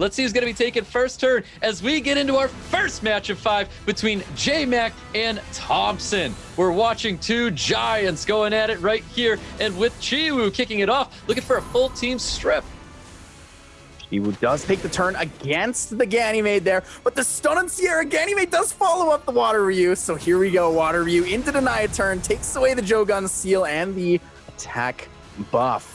Let's see who's going to be taking first turn as we get into our first match of 5 between JMAK and THOMPSIN. We're watching two giants going at it right here, and with Chiwu kicking it off, looking for a full team strip. Chiwu does take the turn against the Ganymede there, but the stun on Sierra Ganymede does follow up the Water Ryu. So here we go, Water Ryu into deny a turn, takes away the Jogun seal and the attack buff.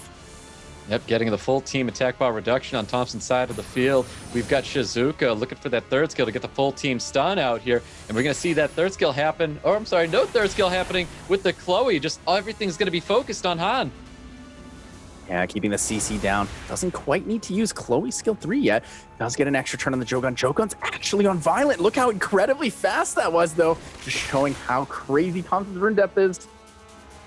Yep, getting the full team attack bar reduction on THOMPSIN's side of the field. We've got Shizuka looking for that third skill to get the full team stun out here. And we're going to see that third skill happen, or I'm sorry, no third skill happening with the Chloe. Just everything's going to be focused on Han. Yeah, keeping the CC down. Doesn't quite need to use Chloe's skill 3 yet. Does get an extra turn on the Jogun. Jogun's actually on Violent. Look how incredibly fast that was, though. Just showing how crazy THOMPSIN's rune depth is.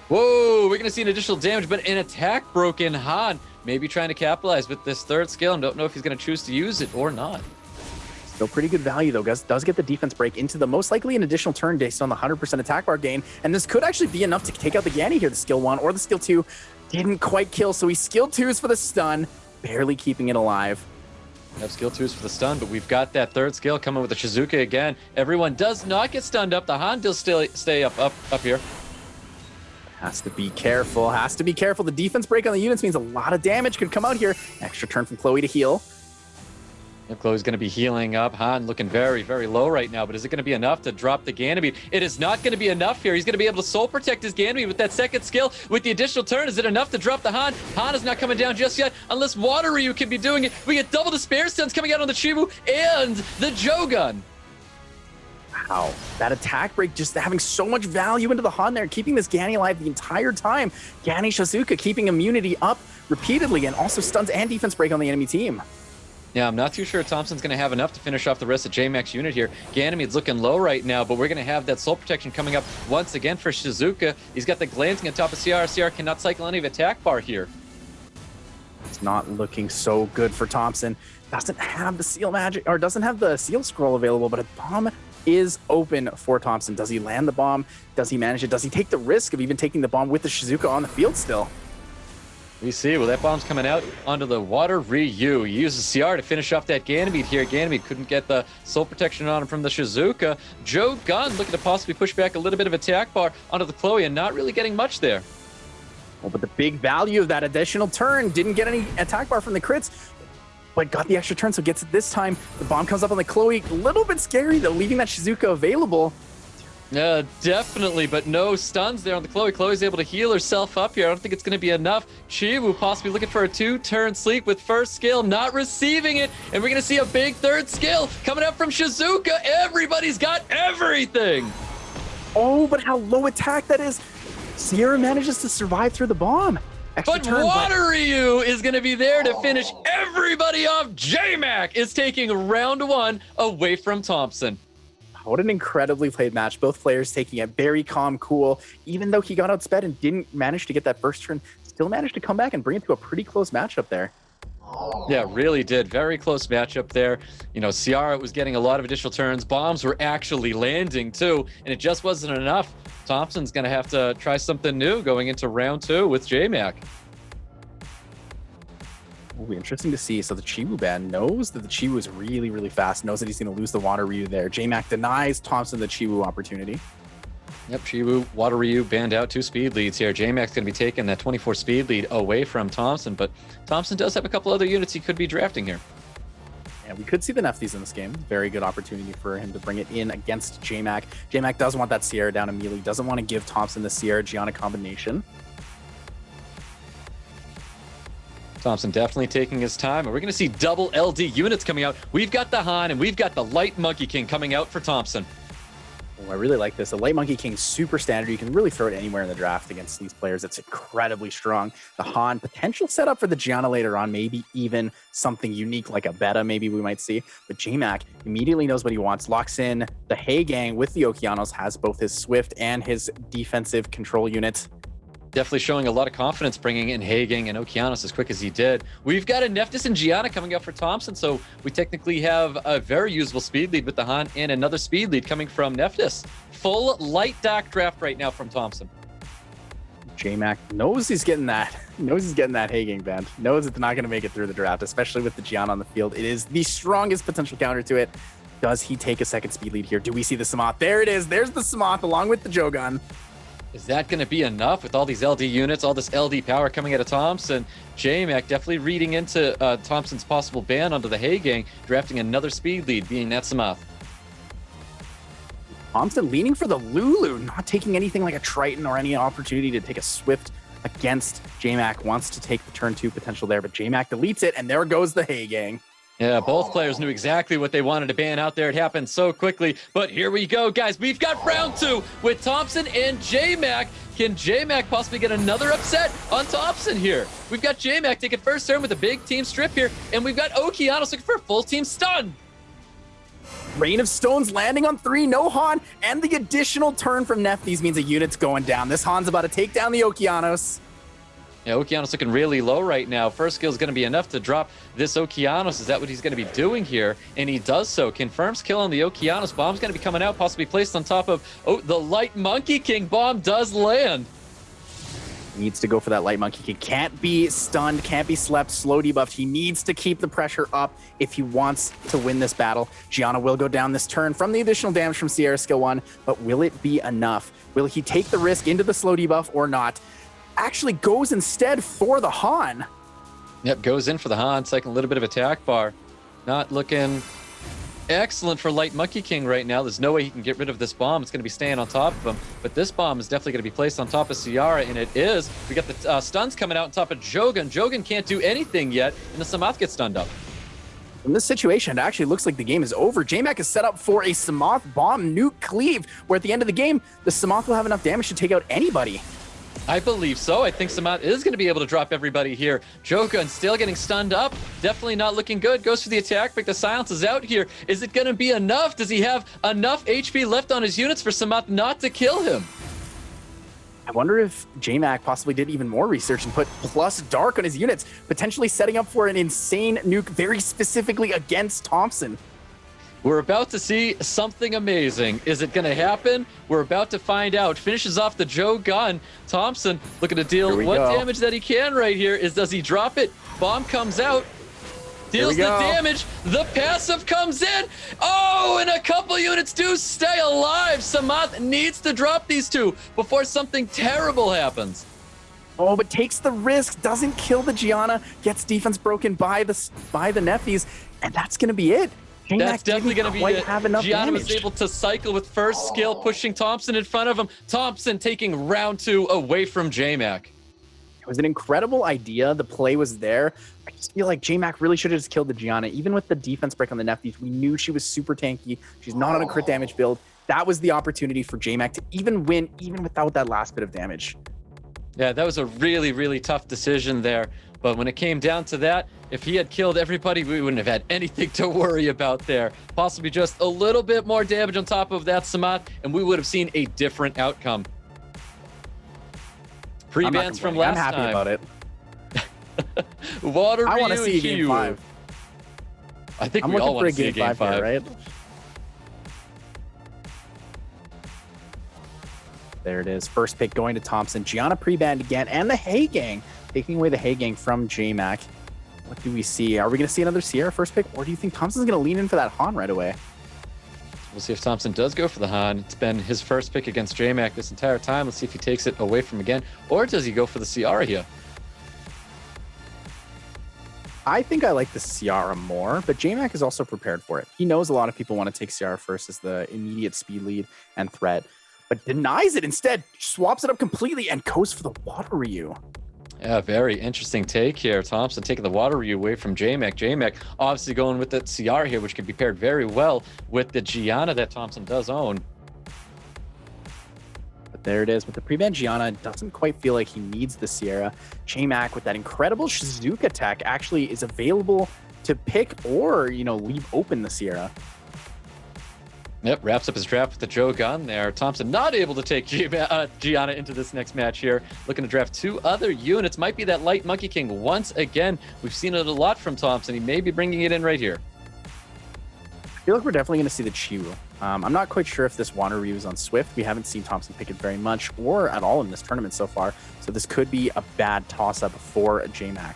Whoa, we're going to see an additional damage, but an attack broken Han. Maybe trying to capitalize with this third skill, and don't know if he's going to choose to use it or not. Still pretty good value, though. Gus does get the defense break into the most likely an additional turn based on the 100% attack bar gain, and this could actually be enough to take out the Ganny here. The skill 1 or the skill 2 didn't quite kill, so he skill 2s for the stun, barely keeping it alive. We have skill 2s for the stun, but we've got that third skill coming with the Shizuka again. Everyone does not get stunned up. The Han does still stay up here. Has to be careful, has to be careful. The defense break on the units means a lot of damage could come out here. Extra turn from Chloe to heal. Yep, Chloe's going to be healing up. Han looking very, very low right now, but is it going to be enough to drop the Ganymede? It is not going to be enough here. He's going to be able to soul protect his Ganymede with that second skill. With the additional turn, is it enough to drop the Han? Han is not coming down just yet, unless Water Ryu can be doing it. We get double despair stuns coming out on the Chiwu and the Jogun. Wow, that attack break just having so much value into the Han there, keeping this Ganny alive the entire time. Ganny Shizuka keeping immunity up repeatedly and also stuns and defense break on the enemy team. Yeah, I'm not too sure THOMPSIN's going to have enough to finish off the rest of JMAK's unit here. Ganymede's looking low right now, but we're going to have that soul protection coming up once again for Shizuka. He's got the glancing on top of CR. CR cannot cycle any of attack bar here. It's not looking so good for THOMPSIN. Doesn't have the seal magic, or doesn't have the seal scroll available, but a bomb is open for THOMPSIN. Does he land the bomb? Does he manage it? Does he take the risk of even taking the bomb with the Shizuka on the field still? We see, well, that bomb's coming out onto the Water Ryu. He uses CR to finish off that Ganymede here. Ganymede couldn't get the soul protection on him from the Shizuka. Jogun looking to possibly push back a little bit of attack bar onto the Chloe and not really getting much there. Well, but the big value of that additional turn, didn't get any attack bar from the crits, but got the extra turn, so gets it this time. The bomb comes up on the Chloe. A little bit scary, though, leaving that Shizuka available. Definitely, but no stuns there on the Chloe. Chloe's able to heal herself up here. I don't think it's going to be enough. Chiwu possibly looking for a 2-turn sleep with first skill, not receiving it. And we're going to see a big third skill coming up from Shizuka. Everybody's got everything. Oh, but how low attack that is. Sierra manages to survive through the bomb. Extra But turn, Water Ryu is going to be there to finish everybody off. JMAK is taking round 1 away from THOMPSIN. What an incredibly played match. Both players taking it very calm, cool. Even though he got outsped and didn't manage to get that first turn, still managed to come back and bring it to a pretty close matchup there. Yeah, really did. Very close matchup there. You know, Ciara was getting a lot of additional turns. Bombs were actually landing too, and it just wasn't enough. THOMPSIN's going to have to try something new going into round 2 with JMAK. Will be interesting to see. So the Chiwu band knows that the Chiwu is really, really fast, knows that he's going to lose the Water Ryu there. JMAK denies THOMPSIN the Chiwu opportunity. Yep, Chiwu, Water Ryu banned out 2 speed leads here. JMAK's going to be taking that 24 speed lead away from THOMPSIN, but THOMPSIN does have a couple other units he could be drafting here. Yeah, we could see the Nefties in this game. Very good opportunity for him to bring it in against JMAK. JMAK does want that Sierra down immediately, doesn't want to give THOMPSIN the Sierra Gianna combination. THOMPSIN definitely taking his time, and we're going to see double LD units coming out. We've got the Han, and we've got the Light Monkey King coming out for THOMPSIN. Oh, I really like this. The Light Monkey King, super standard. You can really throw it anywhere in the draft against these players. It's incredibly strong. The Han, potential setup for the Gianna later on, maybe even something unique like a beta maybe we might see. But JMAK immediately knows what he wants, locks in the Hey Gang with the Okeanos, has both his Swift and his defensive control units. Definitely showing a lot of confidence bringing in Hagang and Okeanos as quick as he did. We've got a Neftis and Gianna coming out for THOMPSIN, so we technically have a very usable speed lead with the Han and another speed lead coming from Neftis. Full light dark draft right now from THOMPSIN. JMAK knows he's getting that. Knows he's getting that Hagang band. Knows it's not going to make it through the draft, especially with the Gianna on the field. It is the strongest potential counter to it. Does he take a second speed lead here? Do we see the Samoth? There it is. There's the Samoth along with the Jogun. Is that going to be enough with all these LD units, all this LD power coming out of Thompson? JMAK definitely reading into Thompson's possible ban onto the Hagang, drafting another speed lead, being that Samoth. Thompson leaning for the Lulu, not taking anything like a Triton or any opportunity to take a Swift against JMAK. Wants to take the turn 2 potential there, but JMAK deletes it, and there goes the Hagang. Yeah, both players knew exactly what they wanted to ban out there. It happened so quickly, but here we go, guys. We've got round 2 with Thompson and JMAK. Can JMAK possibly get another upset on Thompson here? We've got JMAK taking first turn with a big team strip here, and we've got Okeanos looking for a full team stun. Rain of Stones landing on 3, no Han, and the additional turn from Nephthys means a unit's going down. This Han's about to take down the Okeanos. Yeah, Okeanos looking really low right now. First skill is going to be enough to drop this Okeanos. Is that what he's going to be doing here? And he does so. Confirms kill on the Okeanos. Bomb's going to be coming out, possibly placed on top of the Light Monkey King. Bomb does land. Needs to go for that Light Monkey King. Can't be stunned, can't be slept, slow debuffed. He needs to keep the pressure up if he wants to win this battle. Gianna will go down this turn from the additional damage from Sierra skill 1, but will it be enough? Will he take the risk into the slow debuff or not? Actually goes instead for the Han. Yep, goes in for the Han, taking a little bit of attack bar. Not looking excellent for Light Monkey King right now. There's no way he can get rid of this bomb. It's going to be staying on top of him. But this bomb is definitely going to be placed on top of Ciara, and it is. We got the stuns coming out on top of Jogan. Jogan can't do anything yet, and the Samoth gets stunned up. In this situation, it actually looks like the game is over. JMAK is set up for a Samoth bomb nuke cleave, where at the end of the game, the Samoth will have enough damage to take out anybody. I believe so. I think Samoth is going to be able to drop everybody here. Jogan still getting stunned up. Definitely not looking good. Goes for the attack, but the silence is out here. Is it going to be enough? Does he have enough HP left on his units for Samoth not to kill him? I wonder if JMAK possibly did even more research and put plus dark on his units, potentially setting up for an insane nuke very specifically against Thompson. We're about to see something amazing. Is it going to happen? We're about to find out. Finishes off the Joe gun. Thompson looking to deal what damage that he can right here. Does he drop it? Bomb comes out. Deals the damage. The passive comes in. Oh, and a couple units do stay alive. Samoth needs to drop these two before something terrible happens. Oh, but takes the risk. Doesn't kill the Gianna. Gets defense broken by the Nephthys. And that's going to be it. That's definitely going to be it. Gianna was able to cycle with first skill, pushing Thompson in front of him. Thompson taking round 2 away from JMAK. It was an incredible idea. The play was there. I just feel like JMAK really should have just killed the Gianna. Even with the defense break on the Nephthys, we knew she was super tanky. She's not on a crit damage build. That was the opportunity for JMAK to even win, even without that last bit of damage. Yeah, that was a really, really tough decision there. But when it came down to that, if he had killed everybody, we wouldn't have had anything to worry about there. Possibly just a little bit more damage on top of that Samoth, and we would have seen a different outcome. Pre-bans from last time. I'm happy about it. Water I want to see game 5. I think we all want to see a game 5, here, right? There it is. First pick going to Thompson. Gianna pre-banned again, and the Hagang. Taking away the Hagang from JMAK. What do we see? Are we going to see another Sierra first pick, or do you think Thompson's going to lean in for that Han right away? We'll see if Thompson does go for the Han. It's been his first pick against JMAK this entire time. Let's see if he takes it away from again, or does he go for the Ciara here? I think I like the Ciara more, but JMAK is also prepared for it. He knows a lot of people want to take Ciara first as the immediate speed lead and threat, but denies it instead, swaps it up completely, and goes for the Water Ryu. Yeah, very interesting take here. Thompson taking the Water Ryu away from JMAK. JMAK obviously going with the Ciara here, which can be paired very well with the Gianna that Thompson does own. But there it is. With the pre-ban Gianna, doesn't quite feel like he needs the Sierra. JMAK with that incredible Shizuka attack actually is available to pick or, leave open the Sierra. Yep, wraps up his draft with the Joe gun there. Thompson not able to take Gianna into this next match here. Looking to draft 2 other units. Might be that Light Monkey King once again. We've seen it a lot from Thompson. He may be bringing it in right here. I feel like we're definitely going to see the Chiwu. I'm not quite sure if this Water Ryu is on Swift. We haven't seen THOMPSIN pick it very much or at all in this tournament so far. So this could be a bad toss-up for JMAK.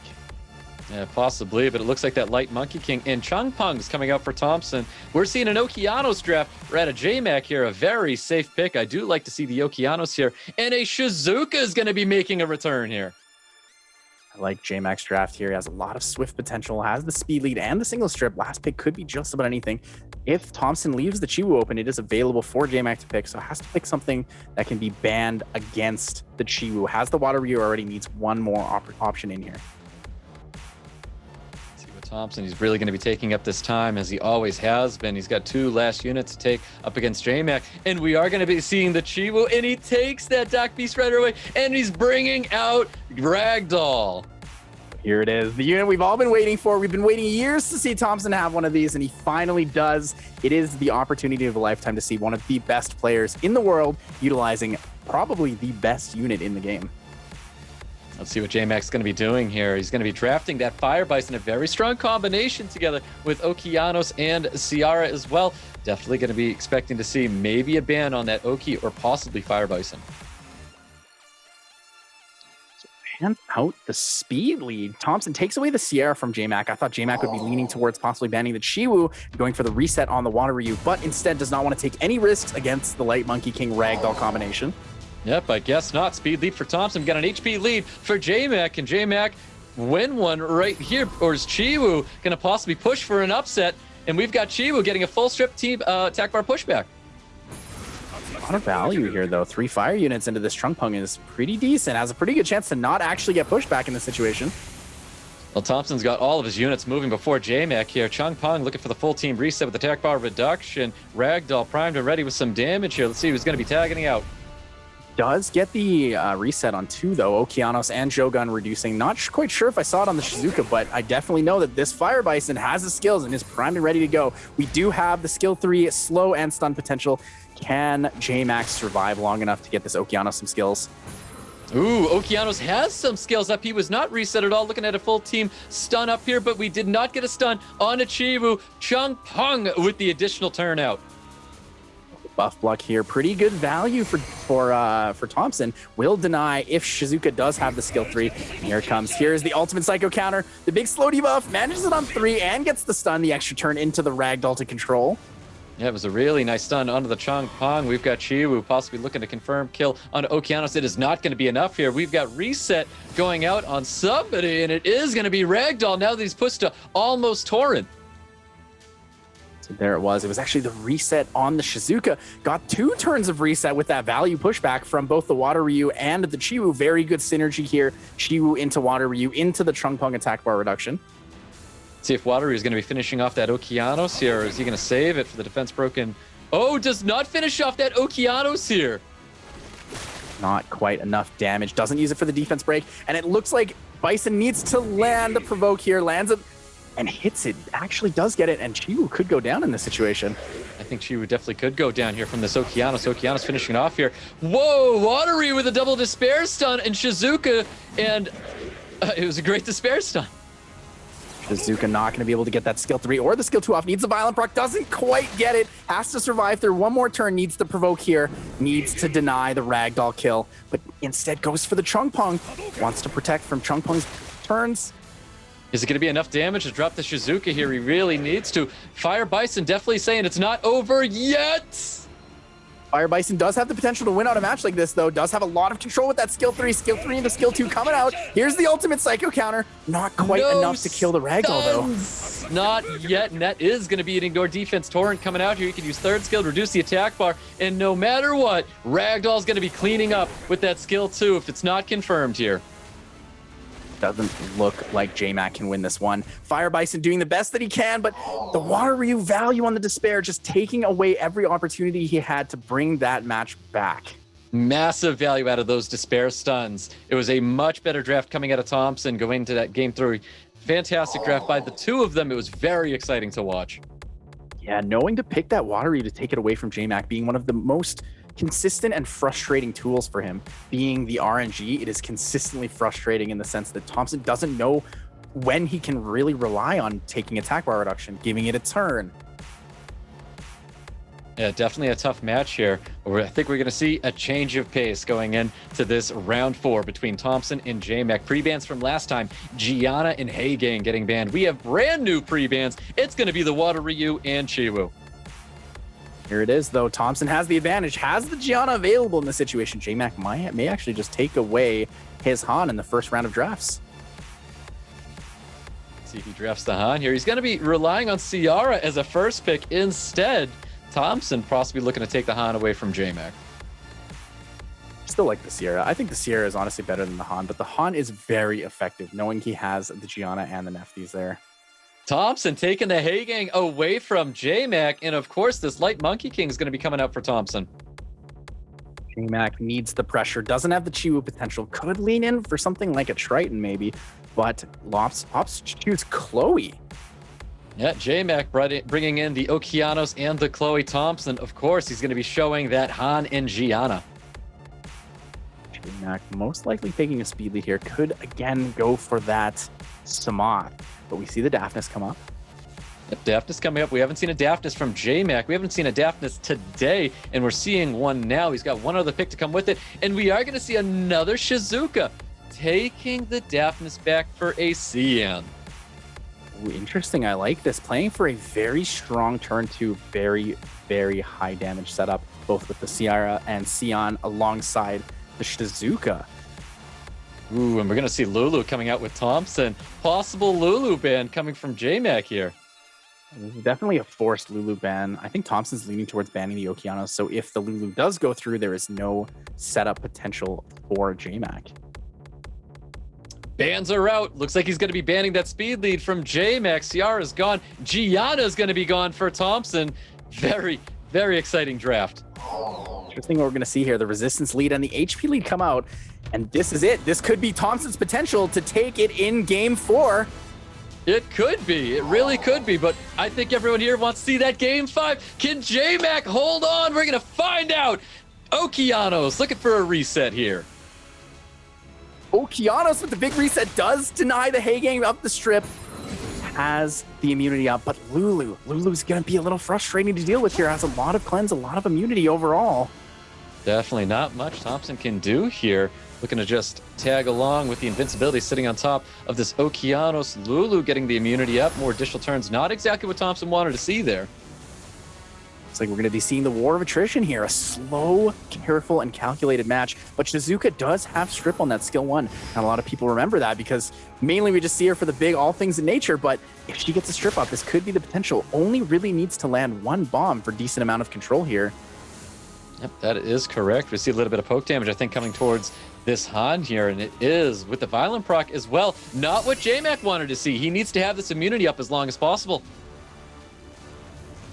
Yeah, possibly, but it looks like that Light Monkey King and Changpeng's coming out for THOMPSIN. We're seeing an Okeanos draft. We're at a JMAK here, a very safe pick. I do like to see the Okeanos here. And a Shizuka is going to be making a return here. I like JMAK's draft here. He has a lot of Swift potential, has the speed lead and the single strip. Last pick could be just about anything. If THOMPSIN leaves the Chiwu open, it is available for JMAK to pick, so has to pick something that can be banned against the Chiwu. Has the Water Ryu, already needs one more option in here. THOMPSIN, he's really going to be taking up this time as he always has been. He's got 2 last units to take up against JMAK, and we are going to be seeing the Chiwu, and he takes that Dark Beast right away, and he's bringing out Ragdoll. Here it is, the unit we've all been waiting for. We've been waiting years to see THOMPSIN have one of these, and he finally does. It is the opportunity of a lifetime to see one of the best players in the world utilizing probably the best unit in the game. Let's see what JMAK's going to be doing here. He's going to be drafting that Fire Bison, a very strong combination together with Okeanos and Ciara as well. Definitely going to be expecting to see maybe a ban on that Oki or possibly Fire Bison. So ban out the speed lead. THOMPSIN takes away the Ciara from JMAK. I thought JMAK would be leaning towards possibly banning the Chiwu, going for the reset on the Water Ryu, but instead does not want to take any risks against the Light Monkey King Ragdoll combination. Yep, I guess not. Speed lead for THOMPSIN. Got an HP lead for JMAK. And JMAK win one right here? Or is Chiwu going to possibly push for an upset? And we've got Chiwu getting a full strip team attack bar pushback. A lot of value here, though. 3 fire units into this Changpeng is pretty decent. Has a pretty good chance to not actually get pushed back in this situation. Well, THOMPSIN's got all of his units moving before JMAK here. Changpeng looking for the full team reset with attack bar reduction. Ragdoll primed and ready with some damage here. Let's see who's going to be tagging out. Does get the reset on 2, though. Okeanos and Jogun reducing. Not quite sure if I saw it on the Shizuka, but I definitely know that this Fire Bison has the skills and is primed and ready to go. We do have the skill 3 slow and stun potential. Can JMAK survive long enough to get this Okeanos some skills? Ooh, Okeanos has some skills up. He was not reset at all. Looking at a full team stun up here, but we did not get a stun on a Chiwu. Changpeng with the additional turnout. Buff block here, pretty good value for THOMPSIN. Will deny if Shizuka does have the skill 3. And here it comes. Here's the ultimate psycho counter. The big slow debuff manages it on 3 and gets the stun, the extra turn into the Ragdoll to control. Yeah, it was a really nice stun onto the Changpeng. We've got Chiwu possibly looking to confirm kill on Okeanos. It is not going to be enough here. We've got reset going out on somebody, and it is going to be Ragdoll now that he's pushed to almost Torrent. So there it was. It was actually the reset on the Shizuka. Got 2 turns of reset with that value pushback from both the Water Ryu and the Chiwu. Very good synergy here. Chiwu into Water Ryu into the Changpeng attack bar reduction. See if Water Ryu is going to be finishing off that Okeanos here, or is he going to save it for the defense broken? Oh, does not finish off that Okeanos here. Not quite enough damage. Doesn't use it for the defense break. And it looks like Bison needs to land the provoke here. Lands it and hits it. Actually does get it, and Chiwu could go down in this situation. I think Chiwu definitely could go down here from this Okeanos. Okeanos finishing it off here. Whoa, Water Ryu with a double despair stun and Shizuka, and it was a great despair stun. Shizuka not going to be able to get that skill 3 or the skill 2 off. Needs a violent proc, doesn't quite get it. Has to survive through one more turn. Needs to provoke here. Needs to deny the Ragdoll kill, but instead goes for the Changpeng. Wants to protect from Changpeng's turns. Is it going to be enough damage to drop the Shizuka here? He really needs to. Fire Bison definitely saying it's not over yet. Fire Bison does have the potential to win out a match like this, though. Does have a lot of control with that skill 3, skill 3 into skill 2 coming out. Here's the ultimate psycho counter. Not quite enough to kill the Ragdoll, though. Not yet, and that is going to be an ignore defense torrent coming out here. You can use 3rd skill to reduce the attack bar, and no matter what, Ragdoll's going to be cleaning up with that skill 2 if it's not confirmed here. Doesn't look like JMAK can win this one. Fire Bison doing the best that he can, but the Water Ryu value on the Despair just taking away every opportunity he had to bring that match back. Massive value out of those Despair stuns. It was a much better draft coming out of THOMPSIN going into that game 3. Fantastic draft by the 2 of them. It was very exciting to watch. Yeah, knowing to pick that Water Ryu to take it away from JMAK being one of the most consistent and frustrating tools for him. Being the RNG, it is consistently frustrating in the sense that THOMPSIN doesn't know when he can really rely on taking attack bar reduction, giving it a turn. Yeah, definitely a tough match here. I think we're going to see a change of pace going into this round 4 between THOMPSIN and JMAK. Pre-bans from last time, Gianna and Heigang getting banned. We have brand new pre-bans. It's going to be the Water Ryu and Chiwoo. Here it is, though. THOMPSIN has the advantage, has the Gianna available in this situation. JMAK may actually just take away his Han in the first round of drafts. See if he drafts the Han here. He's going to be relying on Ciara as a first pick instead. THOMPSIN possibly looking to take the Han away from JMAK. Still like the Sierra. I think the Sierra is honestly better than the Han, but the Han is very effective, knowing he has the Gianna and the Nefties there. THOMPSIN taking the Heigang away from JMAK, and of course, this Light Monkey King is going to be coming up for THOMPSIN. JMAK needs the pressure, doesn't have the Chiwoo potential, could lean in for something like a Triton maybe, but opts choose Chloe. Yeah, JMAK bringing in the Okeanos and the Chloe THOMPSIN. Of course, he's going to be showing that Han and Gianna. JMAK most likely taking a speed lead here. Could again go for that Samoth, but we see the Daphnis come up. Yep, Daphnis coming up. We haven't seen a Daphnis from JMAK. We haven't seen a Daphnis today, and we're seeing one now. He's got one other pick to come with it, and we are going to see another Shizuka taking the Daphnis back for a CN. Ooh, interesting. I like this. Playing for a very strong turn 2, very, very high damage setup, both with the Ciara and Sion alongside the Shizuka. Ooh, and we're going to see Lulu coming out with THOMPSIN. Possible Lulu ban coming from JMAK here. This is definitely a forced Lulu ban. I think THOMPSIN's leaning towards banning the Okeanos, so if the Lulu does go through, there is no setup potential for JMAK. Bans are out. Looks like he's going to be banning that speed lead from JMAK. Ciara's gone. Gianna's going to be gone for THOMPSIN. Very, very exciting draft. Interesting what we're going to see here. The resistance lead and the HP lead come out. And this is it. This could be THOMPSIN's potential to take it in game 4. It could be. It really could be. But I think everyone here wants to see that game 5. Can JMAK hold on? We're going to find out. Okeanos looking for a reset here. Okeanos with the big reset does deny the Heigang up the strip. Has the immunity up, but Lulu's going to be a little frustrating to deal with here. Has a lot of cleanse, a lot of immunity overall. Definitely not much THOMPSIN can do here. Looking to just tag along with the invincibility sitting on top of this Okeanos. Lulu getting the immunity up. More additional turns. Not exactly what THOMPSIN wanted to see there. Looks like we're going to be seeing the war of attrition here. A slow, careful, and calculated match. But Shizuka does have strip on that skill 1. Not a lot of people remember that because mainly we just see her for the big all things in nature. But if she gets a strip up, this could be the potential. Only really needs to land 1 bomb for decent amount of control here. Yep, that is correct. We see a little bit of poke damage, I think, coming towards this Han here, and it is with the violent proc as well. Not what JMAK wanted to see. He needs to have this immunity up as long as possible.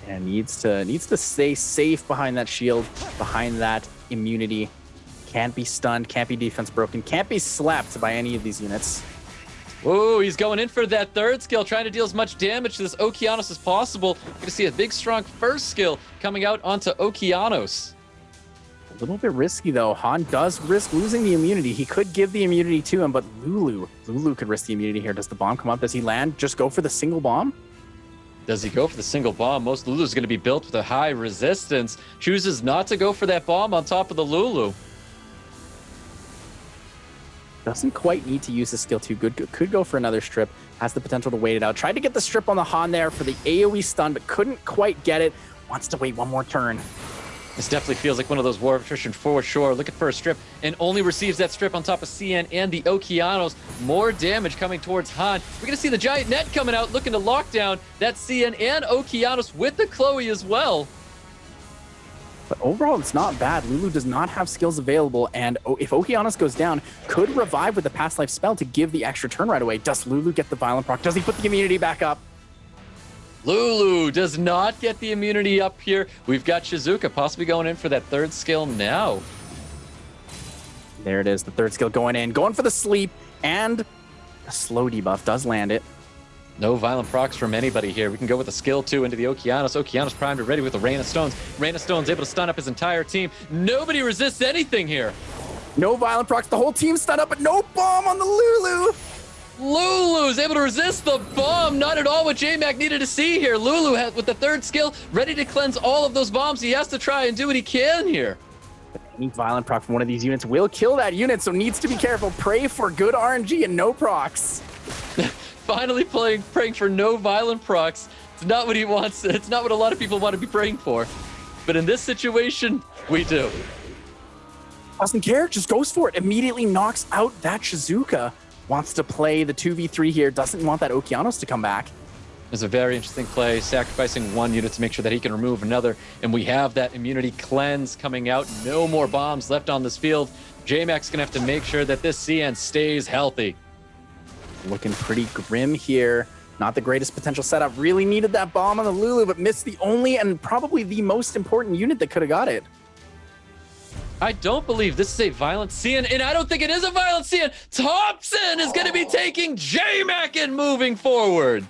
And needs to stay safe behind that shield, behind that immunity. Can't be stunned, can't be defense broken, can't be slapped by any of these units. Oh, he's going in for that third skill, trying to deal as much damage to this Okeanos as possible. We're going to see a big, strong first skill coming out onto Okeanos. A little bit risky, though. Han does risk losing the immunity. He could give the immunity to him, but Lulu could risk the immunity here. Does the bomb come up? Does he land? Just go for the single bomb? Does he go for the single bomb? Most Lulu's going to be built with a high resistance. Chooses not to go for that bomb on top of the Lulu. Doesn't quite need to use the skill 2. Good. Could go for another strip. Has the potential to wait it out. Tried to get the strip on the Han there for the AoE stun, but couldn't quite get it. Wants to wait 1 more turn. This definitely feels like one of those War of Attrition for sure. Looking for a strip and only receives that strip on top of CN and the Okeanos. More damage coming towards Han. We're going to see the giant net coming out, looking to lock down that CN and Okeanos with the Chloe as well. But overall, it's not bad. Lulu does not have skills available, and if Okeanos goes down, could revive with the past life spell to give the extra turn right away. Does Lulu get the violent proc? Does he put the immunity back up? Lulu does not get the immunity up here. We've got Shizuka possibly going in for that third skill now. There it is, the third skill going in. Going for the sleep, and a slow debuff does land it. No violent procs from anybody here. We can go with the skill 2 into the Okeanos. Okeanos primed and ready with the Rain of Stones. Rain of Stones able to stun up his entire team. Nobody resists anything here. No violent procs. The whole team stunned up, but no bomb on the Lulu. Lulu's able to resist the bomb. Not at all what JMAK needed to see here. Lulu with the third skill, ready to cleanse all of those bombs. He has to try and do what he can here. Any violent proc from one of these units will kill that unit, so needs to be careful. Pray for good RNG and no procs. Finally praying for no violent procs. It's not what he wants. It's not what a lot of people want to be praying for. But in this situation, we do. Doesn't care, just goes for it. Immediately knocks out that Shizuka. Wants to play the 2v3 here. Doesn't want that Okeanos to come back. It's a very interesting play, sacrificing one unit to make sure that he can remove another. And we have that immunity cleanse coming out. No more bombs left on this field. JMAK's going to have to make sure that this CN stays healthy. Looking pretty grim here. Not the greatest potential setup. Really needed that bomb on the Lulu, but missed the only and probably the most important unit that could have got it. I don't believe this is a violent CN, and I don't think it is a violent CN. THOMPSIN is going to be taking JMAK and moving forward.